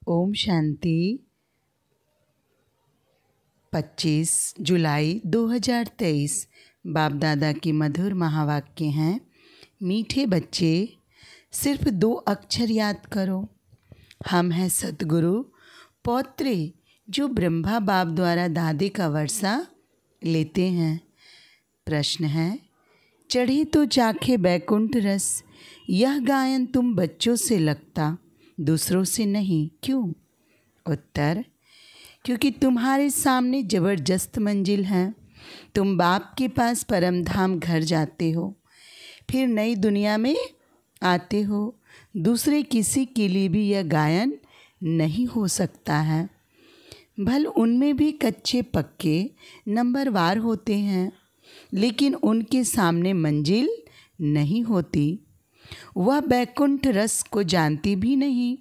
ओम शांति। 25 जुलाई 2023 बाप दादा की मधुर महावाक्य हैं। मीठे बच्चे, सिर्फ 2 अक्षर याद करो। हम हैं सतगुरु पौत्रे जो ब्रह्मा बाप द्वारा दादे का वर्षा लेते हैं। प्रश्न है, चढ़े तो चाखे बैकुंठ रस, यह गायन तुम बच्चों से लगता, दूसरों से नहीं, क्यों? उत्तर, क्योंकि तुम्हारे सामने ज़बरदस्त मंजिल है। तुम बाप के पास परम धाम घर जाते हो, फिर नई दुनिया में आते हो। दूसरे किसी के लिए भी यह गायन नहीं हो सकता है। भल उनमें भी कच्चे पक्के नंबरवार होते हैं, लेकिन उनके सामने मंजिल नहीं होती। वह बैकुंठ रस को जानती भी नहीं।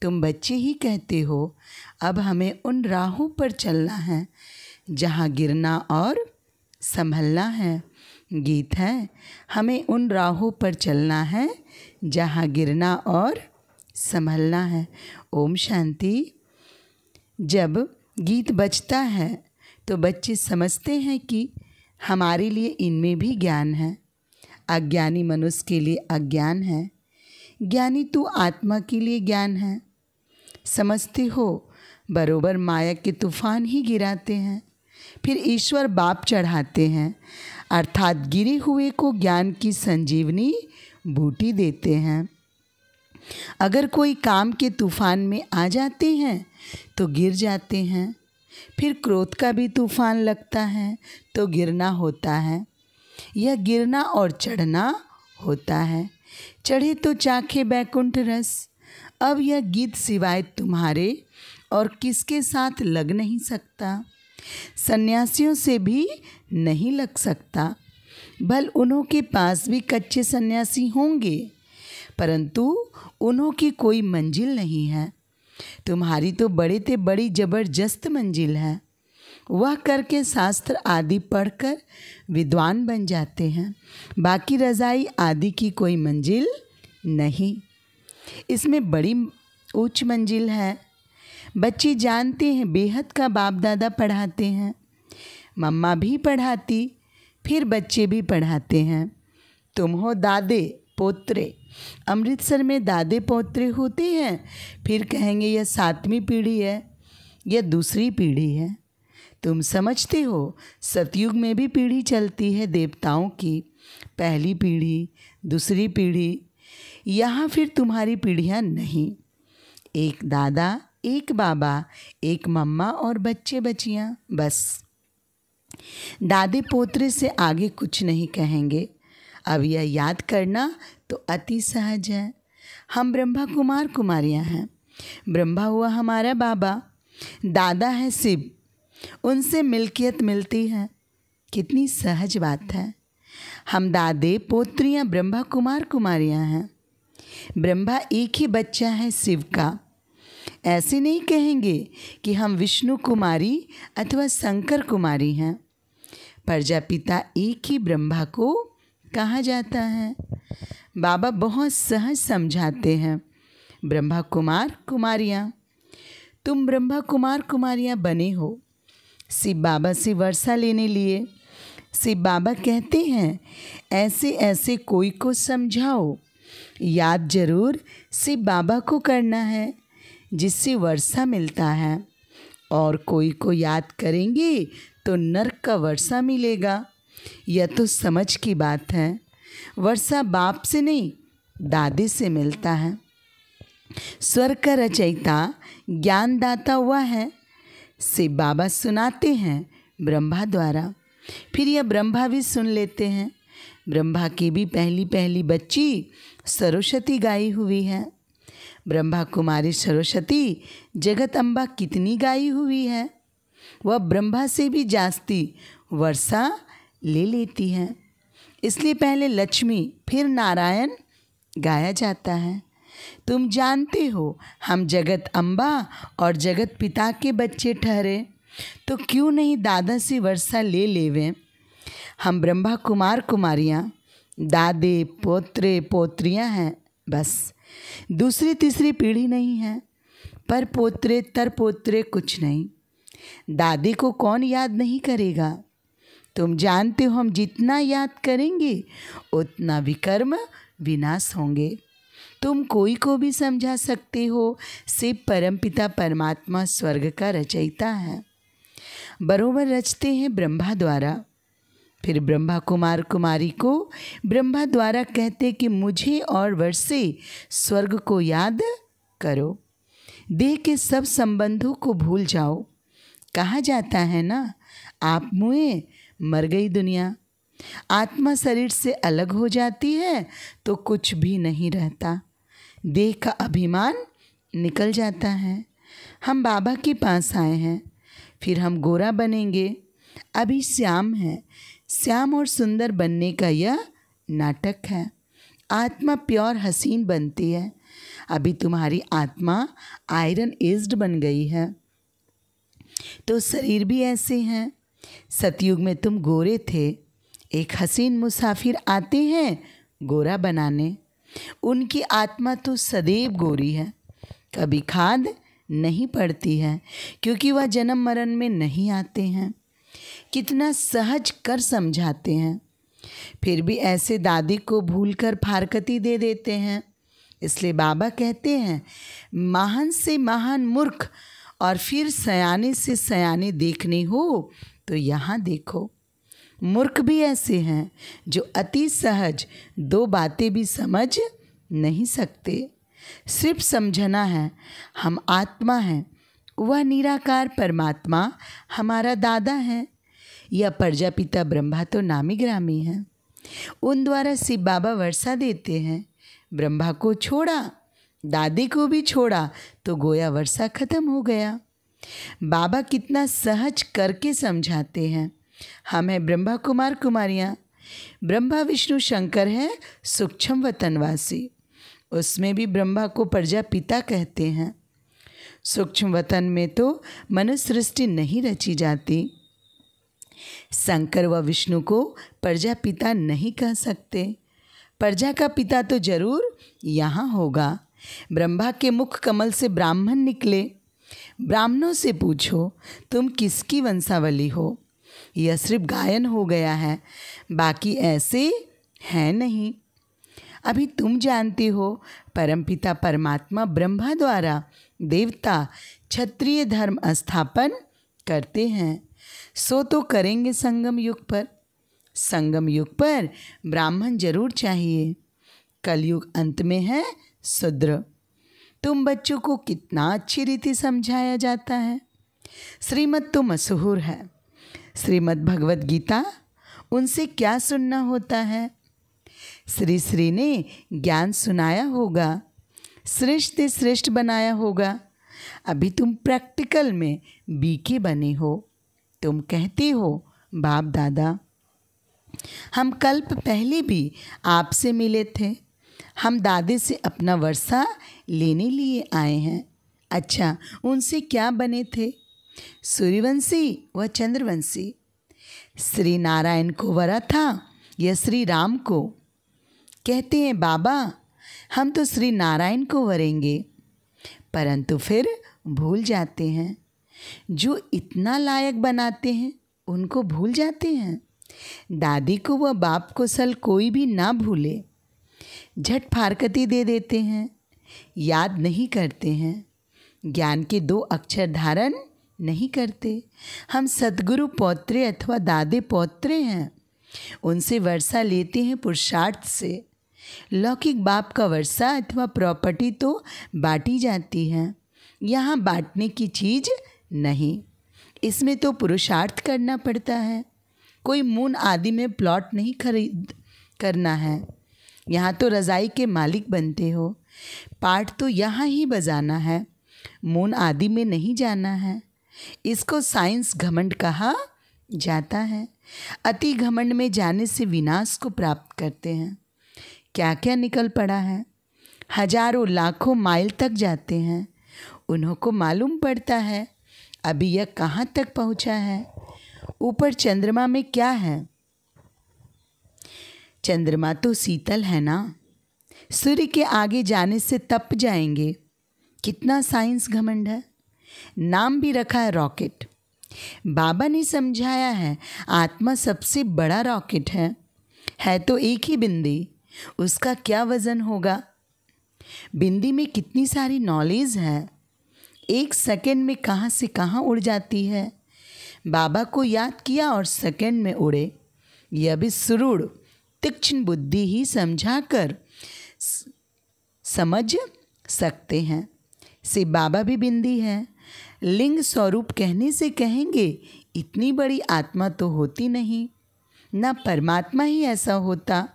तुम बच्चे ही कहते हो, अब हमें उन राहों पर चलना है जहाँ गिरना और संभलना है। गीत है, हमें उन राहों पर चलना है जहाँ गिरना और संभलना है। ओम शांति। जब गीत बजता है तो बच्चे समझते हैं कि हमारे लिए इनमें भी ज्ञान है। अज्ञानी मनुष्य के लिए अज्ञान है, ज्ञानी तो आत्मा के लिए ज्ञान है। समझते हो, बरोबर माया के तूफान ही गिराते हैं, फिर ईश्वर बाप चढ़ाते हैं, अर्थात गिरे हुए को ज्ञान की संजीवनी बूटी देते हैं। अगर कोई काम के तूफान में आ जाते हैं तो गिर जाते हैं, फिर क्रोध का भी तूफान लगता है तो गिरना होता है। यह गिरना और चढ़ना होता है। चढ़े तो चाखे बैकुंठ रस। अब यह गीत सिवाय तुम्हारे और किसके साथ लग नहीं सकता। सन्यासियों से भी नहीं लग सकता। भल उन्हों के पास भी कच्चे सन्यासी होंगे, परंतु उन्हों की कोई मंजिल नहीं है। तुम्हारी तो बड़े ते बड़ी ज़बरदस्त मंजिल है। वह करके शास्त्र आदि पढ़कर विद्वान बन जाते हैं। बाकी रज़ाई आदि की कोई मंजिल नहीं। इसमें बड़ी ऊंच मंजिल है। बच्चे जानते हैं बेहद का बाप दादा पढ़ाते हैं। मम्मा भी पढ़ाती, फिर बच्चे भी पढ़ाते हैं। तुम हो दादे पोत्रे। अमृतसर में दादे पोत्रे होते हैं, फिर कहेंगे यह 7वीं पीढ़ी है, यह दूसरी पीढ़ी है। तुम समझते हो, सतयुग में भी पीढ़ी चलती है देवताओं की, पहली पीढ़ी, दूसरी पीढ़ी। यहाँ फिर तुम्हारी पीढ़ियाँ नहीं। एक दादा, एक बाबा, एक मम्मा और बच्चे बच्चियाँ, बस। दादे पोत्रे से आगे कुछ नहीं कहेंगे। अब यह याद करना तो अति सहज है। हम ब्रह्मा कुमार कुमारियाँ हैं। ब्रह्मा हुआ हमारा बाबा, दादा है शिव, उनसे मिल्कियत मिलती है। कितनी सहज बात है। हम दादे पोत्रियाँ ब्रह्मा कुमार कुमारियाँ हैं। ब्रह्मा एक ही बच्चा है शिव का। ऐसे नहीं कहेंगे कि हम विष्णु कुमारी अथवा शंकर कुमारी हैं। प्रजापिता एक ही ब्रह्मा को कहा जाता है। बाबा बहुत सहज समझाते हैं। ब्रह्मा कुमार कुमारियाँ, तुम ब्रह्मा कुमार कुमारियाँ बने हो शिव बाबा से वर्षा लेने लिए। शिव बाबा कहते हैं, ऐसे ऐसे कोई को समझाओ। याद जरूर शिव बाबा को करना है जिससे वर्षा मिलता है, और कोई को याद करेंगे तो नरक का वर्षा मिलेगा। यह तो समझ की बात है। वर्षा बाप से नहीं, दादे से मिलता है। स्वर्ग का रचयिता ज्ञानदाता हुआ है। शिव बाबा सुनाते हैं ब्रह्मा द्वारा, फिर यह ब्रह्मा भी सुन लेते हैं। ब्रह्मा की भी पहली पहली बच्ची सरस्वती गाई हुई है। ब्रह्मा कुमारी सरस्वती जगत अम्बा कितनी गाई हुई है। वह ब्रह्मा से भी जास्ती वर्षा ले लेती है। इसलिए पहले लक्ष्मी फिर नारायण गाया जाता है। तुम जानते हो, हम जगत अम्बा और जगत पिता के बच्चे ठहरे, तो क्यों नहीं दादा से वर्षा ले लेवें। हम ब्रह्मा कुमार कुमारियाँ दादे पोत्रे पोत्रियाँ हैं, बस। दूसरी तीसरी पीढ़ी नहीं है। पर पोत्रे तर पोत्रे कुछ नहीं। दादी को कौन याद नहीं करेगा। तुम जानते हो हम जितना याद करेंगे उतना विकर्म विनाश होंगे। तुम कोई को भी समझा सकते हो, सिर्फ परमपिता परमात्मा स्वर्ग का रचयिता है। बरोबर रचते हैं ब्रह्मा द्वारा। फिर ब्रह्मा कुमार कुमारी को ब्रह्मा द्वारा कहते कि मुझे और वर्षे स्वर्ग को याद करो। देह के सब संबंधों को भूल जाओ। कहा जाता है ना, आप मुए मर गई दुनिया। आत्मा शरीर से अलग हो जाती है तो कुछ भी नहीं रहता। देह का अभिमान निकल जाता है। हम बाबा के पास आए हैं, फिर हम गोरा बनेंगे। अभी श्याम है। श्याम और सुंदर बनने का यह नाटक है। आत्मा प्योर हसीन बनती है। अभी तुम्हारी आत्मा आयरन एज्ड बन गई है। तो शरीर भी ऐसे हैं। सतयुग में तुम गोरे थे। एक हसीन मुसाफिर आते हैं गोरा बनाने। उनकी आत्मा तो सदैव गोरी है। कभी खाद नहीं पड़ती है, क्योंकि वह जन्म मरण में नहीं आते हैं। कितना सहज कर समझाते हैं। फिर भी ऐसे दादी को भूलकर फारकती दे देते हैं। इसलिए बाबा कहते हैं, महान से महान मूर्ख और फिर सयाने से सयाने देखने हो तो यहाँ देखो। मूर्ख भी ऐसे हैं जो अति सहज दो बातें भी समझ नहीं सकते। सिर्फ समझना है हम आत्मा हैं, वह निराकार परमात्मा हमारा दादा है। यह प्रजापिता ब्रह्मा तो नामी ग्रामी है। उन द्वारा शिव बाबा वर्षा देते हैं। ब्रह्मा को छोड़ा, दादी को भी छोड़ा तो गोया वर्षा खत्म हो गया। बाबा कितना सहज करके समझाते हैं। हम हैं ब्रह्मा कुमार कुमारियाँ। ब्रह्मा विष्णु शंकर है सूक्ष्म वतनवासी। उसमें भी ब्रह्मा को प्रजापिता कहते हैं। सूक्ष्म वतन में तो मनुष्य सृष्टि नहीं रची जाती। शंकर व विष्णु को प्रजापिता नहीं कह सकते। प्रजा का पिता तो जरूर यहाँ होगा। ब्रह्मा के मुख कमल से ब्राह्मण निकले। ब्राह्मणों से पूछो तुम किसकी वंशावली हो। यह सिर्फ गायन हो गया है, बाकी ऐसे हैं नहीं। अभी तुम जानते हो परमपिता परमात्मा ब्रह्मा द्वारा देवता क्षत्रिय धर्म स्थापन करते हैं। सो तो करेंगे संगम युग पर। संगम युग पर ब्राह्मण जरूर चाहिए। कलयुग अंत में है शूद्र। तुम बच्चों को कितना अच्छी रीति समझाया जाता है। श्रीमद् तो मशहूर है। श्रीमद् भगवत गीता, उनसे क्या सुनना होता है। श्री श्री ने ज्ञान सुनाया होगा, श्रेष्ठ से श्रेष्ठ बनाया होगा। अभी तुम प्रैक्टिकल में बीके बने हो। तुम कहते हो बाप दादा, हम कल्प पहले भी आपसे मिले थे। हम दादे से अपना वर्षा लेने लिए आए हैं। अच्छा, उनसे क्या बने थे? सूर्यवंशी व चंद्रवंशी। श्री नारायण को वरा था या श्री राम को? कहते हैं बाबा हम तो श्री नारायण को वरेंगे, परंतु फिर भूल जाते हैं। जो इतना लायक बनाते हैं उनको भूल जाते हैं। दादी को व बाप को सल कोई भी ना भूले। झट फारकती दे देते हैं, याद नहीं करते हैं। ज्ञान के 2 अक्षर धारण नहीं करते। हम सद्गुरु पौत्रे अथवा दादे पौत्रे हैं। उनसे वर्षा लेते हैं पुरुषार्थ से। लौकिक बाप का वर्षा अथवा प्रॉपर्टी तो बांटी जाती है। यहाँ बांटने की चीज़ नहीं, इसमें तो पुरुषार्थ करना पड़ता है। कोई मून आदि में प्लॉट नहीं खरीद करना है। यहाँ तो रज़ाई के मालिक बनते हो। पाठ तो यहाँ ही बजाना है, मून आदि में नहीं जाना है। इसको साइंस घमंड कहा जाता है। अति घमंड में जाने से विनाश को प्राप्त करते हैं। क्या क्या निकल पड़ा है। हजारों लाखों माइल तक जाते हैं। उन्हों को मालूम पड़ता है अभी यह कहाँ तक पहुँचा है। ऊपर चंद्रमा में क्या है? चंद्रमा तो शीतल है ना। सूर्य के आगे जाने से तप जाएंगे। कितना साइंस घमंड है। नाम भी रखा है रॉकेट। बाबा ने समझाया है आत्मा सबसे बड़ा रॉकेट है तो एक ही बिंदी, उसका क्या वज़न होगा। बिंदी में कितनी सारी नॉलेज है, एक सेकंड में कहाँ से कहाँ उड़ जाती है। बाबा को याद किया और सेकंड में उड़े। यह भी सुरूढ़ तीक्ष्ण बुद्धि ही समझाकर समझ सकते हैं। से बाबा भी बिंदी है। लिंग स्वरूप कहने से कहेंगे इतनी बड़ी आत्मा तो होती नहीं, ना परमात्मा ही ऐसा होता।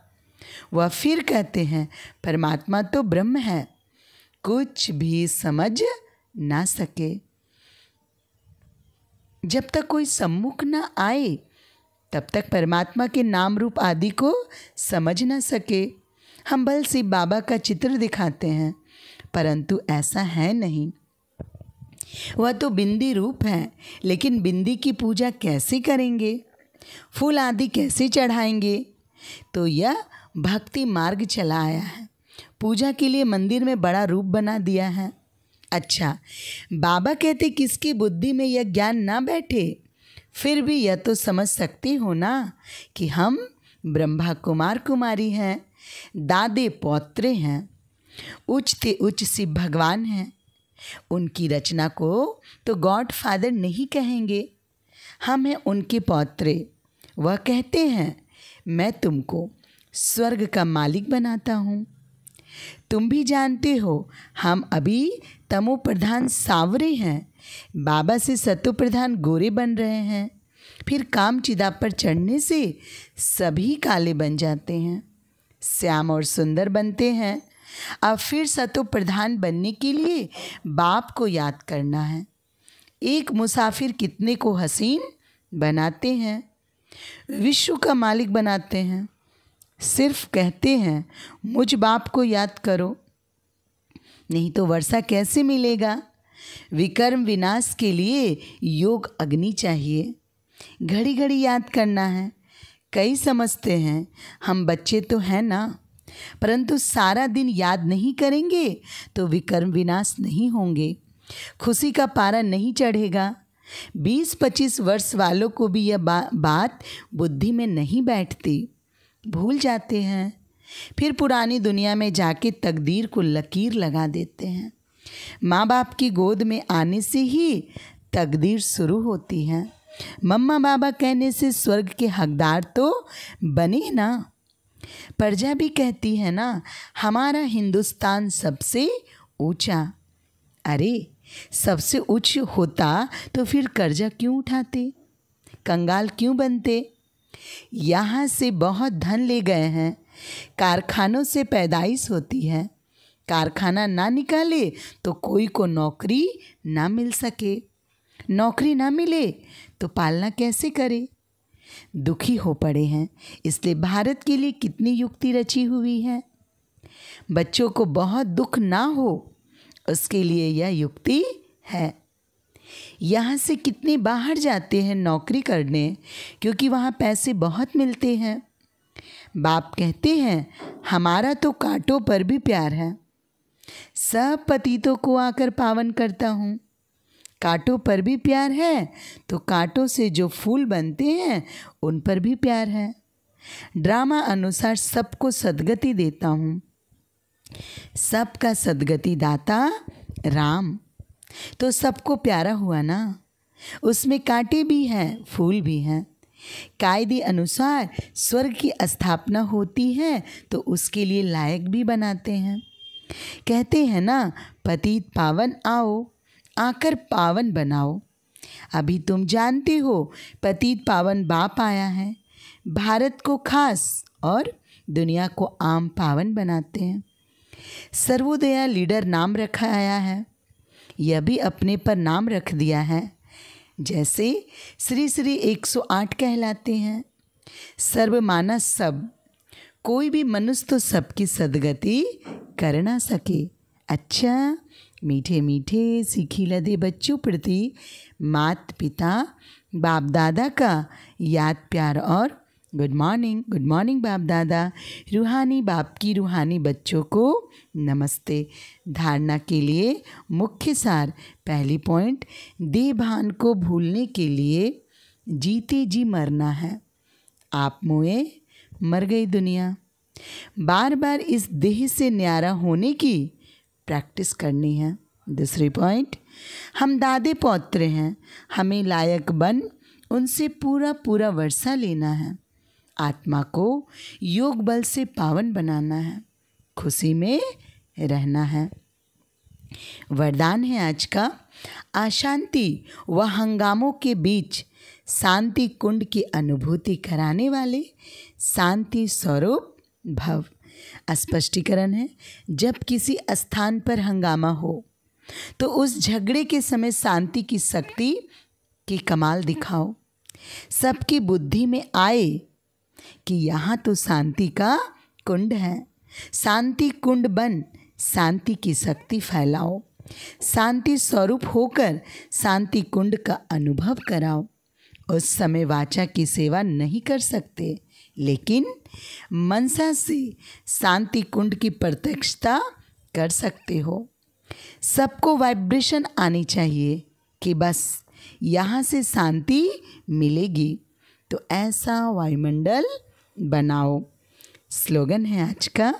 वह फिर कहते हैं परमात्मा तो ब्रह्म है, कुछ भी समझ ना सके। जब तक कोई सम्मुख ना आए तब तक परमात्मा के नाम रूप आदि को समझ ना सके। हम बल से बाबा का चित्र दिखाते हैं, परंतु ऐसा है नहीं। वह तो बिंदी रूप है, लेकिन बिंदी की पूजा कैसे करेंगे, फूल आदि कैसे चढ़ाएंगे। तो यह भक्ति मार्ग चला आया है, पूजा के लिए मंदिर में बड़ा रूप बना दिया है। अच्छा, बाबा कहते किसकी बुद्धि में यह ज्ञान ना बैठे, फिर भी यह तो समझ सकती हो ना कि हम ब्रह्मा कुमार कुमारी हैं, दादे पौत्रे हैं, उच्च ते उच्च शिव भगवान हैं। उनकी रचना को तो गॉड फादर नहीं कहेंगे, हम हैं उनके पौत्रे। वह कहते हैं मैं तुमको स्वर्ग का मालिक बनाता हूँ। तुम भी जानते हो हम अभी तमो प्रधान सांवरे हैं, बाबा से सतो प्रधान गोरे बन रहे हैं, फिर काम चिदा पर चढ़ने से सभी काले बन जाते हैं, श्याम और सुंदर बनते हैं। अब फिर सतो प्रधान बनने के लिए बाप को याद करना है। एक मुसाफिर कितने को हसीन बनाते हैं, विश्व का मालिक बनाते हैं। सिर्फ कहते हैं मुझ बाप को याद करो, नहीं तो वर्षा कैसे मिलेगा। विकर्म विनाश के लिए योग अग्नि चाहिए, घड़ी घड़ी याद करना है। कई समझते हैं हम बच्चे तो हैं ना, परंतु सारा दिन याद नहीं करेंगे तो विकर्म विनाश नहीं होंगे, खुशी का पारा नहीं चढ़ेगा। 20-25 वर्ष वालों को भी यह बात बुद्धि में नहीं बैठती, भूल जाते हैं। फिर पुरानी दुनिया में जाके तकदीर को लकीर लगा देते हैं। माँ बाप की गोद में आने से ही तकदीर शुरू होती है। मम्मा बाबा कहने से स्वर्ग के हकदार तो बने ना। प्रजा भी कहती है ना हमारा हिंदुस्तान सबसे ऊंचा। अरे सबसे उच्च होता तो फिर कर्जा क्यों उठाते, कंगाल क्यों बनते। यहाँ से बहुत धन ले गए हैं, कारखानों से पैदाइश होती है, कारखाना ना निकाले तो कोई को नौकरी ना मिल सके, नौकरी ना मिले तो पालना कैसे करे। दुखी हो पड़े हैं, इसलिए भारत के लिए कितनी युक्ति रची हुई है। बच्चों को बहुत दुख ना हो उसके लिए यह युक्ति है। यहाँ से कितने बाहर जाते हैं नौकरी करने, क्योंकि वहाँ पैसे बहुत मिलते हैं। बाप कहते हैं हमारा तो कांटों पर भी प्यार है, सब पतितों को आकर पावन करता हूँ। कांटों पर भी प्यार है तो कांटों से जो फूल बनते हैं उन पर भी प्यार है। ड्रामा अनुसार सबको सद्गति देता हूँ, सबका सद्गति दाता राम, तो सबको प्यारा हुआ ना। उसमें कांटे भी हैं, फूल भी हैं। कायदे अनुसार स्वर्ग की स्थापना होती है तो उसके लिए लायक भी बनाते हैं। कहते हैं ना पतित पावन आओ, आकर पावन बनाओ। अभी तुम जानते हो पतित पावन बाप आया है, भारत को खास और दुनिया को आम पावन बनाते हैं। सर्वोदया लीडर नाम रखा आया है, यह भी अपने पर नाम रख दिया है। जैसे श्री श्री 108 कहलाते हैं। सर्व माना सब, कोई भी मनुष्य तो सबकी सदगति कर ना सके। अच्छा, मीठे मीठे सीखी लदे बच्चों प्रति माता पिता बाप दादा का याद प्यार और गुड मॉर्निंग बाप दादा। रूहानी बाप की रूहानी बच्चों को नमस्ते। धारणा के लिए मुख्य सार। पहली पॉइंट, देह भान को भूलने के लिए जीते जी मरना है। आप मोए, मर गई दुनिया। बार बार इस देह से न्यारा होने की प्रैक्टिस करनी है। दूसरी पॉइंट, हम दादे पौत्र हैं, हमें लायक बन उनसे पूरा वर्षा लेना है। आत्मा को योग बल से पावन बनाना है, खुशी में रहना है। वरदान है आज का, अशांति व हंगामों के बीच शांति कुंड की अनुभूति कराने वाले शांति स्वरूप भव। स्पष्टीकरण है, जब किसी स्थान पर हंगामा हो तो उस झगड़े के समय शांति की शक्ति की कमाल दिखाओ। सबकी बुद्धि में आए कि यहाँ तो शांति का कुंड है। शांति कुंड बन शांति की शक्ति फैलाओ। शांति स्वरूप होकर शांति कुंड का अनुभव कराओ। उस समय वाचा की सेवा नहीं कर सकते, लेकिन मनसा से शांति कुंड की प्रत्यक्षता कर सकते हो। सबको वाइब्रेशन आनी चाहिए कि बस यहाँ से शांति मिलेगी, तो ऐसा वायुमंडल बनाओ। स्लोगन है आज का,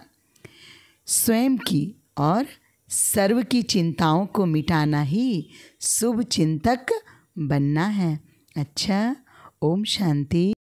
स्वयं की और सर्व की चिंताओं को मिटाना ही शुभ चिंतक बनना है। अच्छा, ओम शांति।